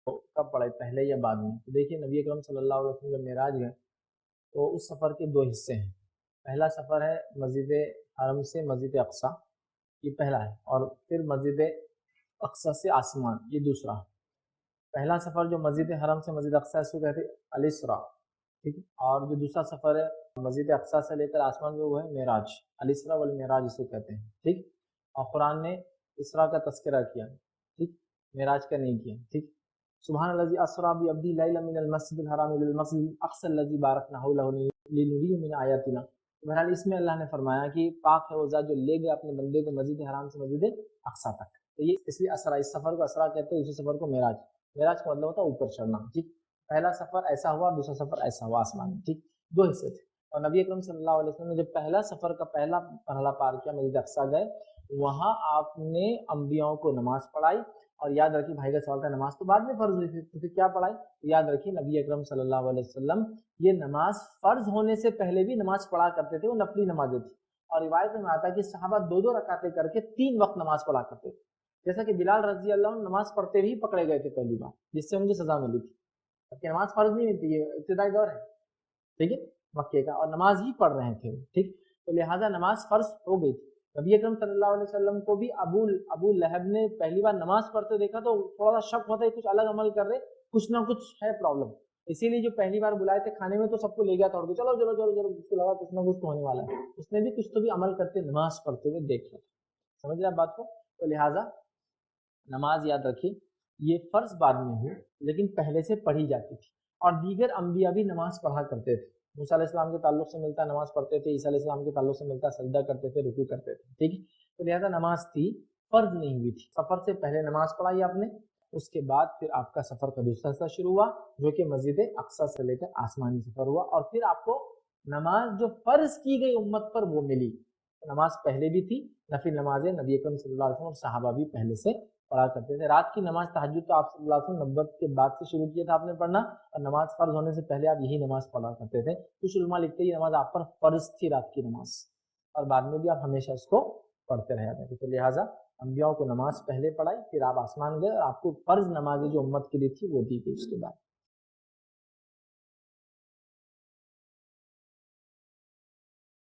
کب پڑھے، پہلے یا بعد میں؟ تو دیکھیے نبی اکرم صلی اللہ علیہ وسلم جب معراج گئے تو اس سفر کے دو حصے ہیں. پہلا سفر ہے مسجد حرم سے مسجد اقصیٰ، یہ پہلا ہے، اور پھر مسجد اقصیٰ سے آسمان، یہ دوسرا. پہلا سفر جو مسجد حرم سے مسجد اقصیٰ اس کو کہتے ہیں الاسراء، ٹھیک ہے، اور جو دوسرا سفر ہے مسجد اقصیٰ سے لے کر آسمان میں وہ ہے معراج، الاسراء والمعراج اس کو کہتے ہیں، ٹھیک. اور قرآن نے اسراء کا تذکرہ کیا، ٹھیک، معراج کا نہیں کیا، ٹھیک. سبحان الذی اسریٰ بعبدہ لیلا من المسجد الحرام الی المسجد الاقصی الذی بارکنا حولہ لنریہ من آیاتنا. بہرحال اس میں اللہ نے فرمایا کہ پاک ہے وہ ذات جو لے گیا اپنے بندے کو مسجد حرام سے مسجد اقصیٰ تک. تو یہ اس لیے اسراء، اس سفر کو اسراء کہتے ہیں، دوسرے سفر کو معراج. معراج کا مطلب ہوتا ہے اوپر چڑھنا، ٹھیک. پہلا سفر ایسا ہوا، دوسرا سفر ایسا ہوا آسمان میں، ٹھیک، دو حصے تھے. اور نبی اکرم صلی اللہ علیہ وسلم نے جب پہلا سفر کا پہلا مرحلہ پار کیا، مسجد اقصیٰ گئے، وہاں آپ نے انبیاؤں کو نماز پڑھائی. اور یاد رکھیے بھائی کا سوال تھا، نماز تو بعد میں فرض ہوئی تھی تو پھر کیا پڑھائی؟ یاد رکھیے نبی اکرم صلی اللہ علیہ وسلم یہ نماز فرض ہونے سے پہلے بھی نماز پڑھا کرتے تھے، وہ نفلی نمازیں تھی. اور روایت میں آتا ہے کہ صحابہ دو دو رکعتیں کر کے 3 وقت نماز پڑھا کرتے تھے. جیسا کہ بلال رضی اللہ عنہ نماز پڑھتے ہی پکڑے گئے تھے پہلی بار، جس سے مجھے سزا ملی تھی. کہ نماز فرض نہیں ہوتی، یہ ابتدائی دور ہے، ٹھیک ہے، مکے کا، اور نماز ہی پڑھ رہے تھے، ٹھیک. تو لہٰذا نماز فرض ہو گئی تھی. نبی اکرم صلی اللہ علیہ وسلم کو بھی ابو لہب نے پہلی بار نماز پڑھتے دیکھا تو تھوڑا سا شک ہوتا ہے، کچھ الگ عمل کر رہے، کچھ نہ کچھ ہے پرابلم. اسی لیے جو پہلی بار بلائے تھے کھانے میں تو سب کو لے گیا توڑ کے، چلو چلو چلو چلو، اس کو لگا کچھ نہ کچھ تو ہونے والا ہے. اس نے بھی کچھ تو بھی عمل کرتے نماز پڑھتے ہوئے دیکھا. سمجھ رہے آپ بات کو؟ تو لہٰذا نماز یاد رکھیے یہ فرض بعد میں ہوئی لیکن پہلے سے پڑھی جاتی تھی. اور دیگر انبیاء بھی نماز پڑھا کرتے تھے. موسیٰ علیہ السلام کے تعلق سے ملتا نماز پڑھتے تھے، عیسیٰ علیہ السلام کے تعلق سے ملتا سجدہ کرتے تھے، رکوع کرتے تھے، ٹھیک ہے. تو لہٰذا نماز تھی، فرض نہیں ہوئی تھی. سفر سے پہلے نماز پڑھائی آپ نے، اس کے بعد پھر آپ کا سفر کا دوسرا حصہ شروع ہوا جو کہ مسجد اقصیٰ سے لے کر آسمانی سفر ہوا. اور پھر آپ کو نماز جو فرض کی گئی امت پر وہ ملی. نماز پہلے بھی تھی، نفل نمازیں نبی اکرم صلی اللہ علیہ وسلم اور صحابہ بھی پہلے سے پڑھا کرتے تھے. رات کی نماز تہجد تو آپ صلی اللہ علیہ وسلم نبوت کے بعد سے شروع کیا تھا آپ نے پڑھنا، اور نماز فرض ہونے سے پہلے آپ یہی نماز پڑھا کرتے تھے. کچھ علماء لکھتے ہیں یہ نماز آپ پر فرض تھی رات کی نماز، اور بعد میں بھی آپ ہمیشہ اس کو پڑھتے رہے تھے. تو لہٰذا انبیاء کو نماز پہلے پڑھائی، پھر آپ آسمان گئے اور آپ کو فرض نمازیں جو امت کے لیے تھی وہ دی گئی اس کے بعد.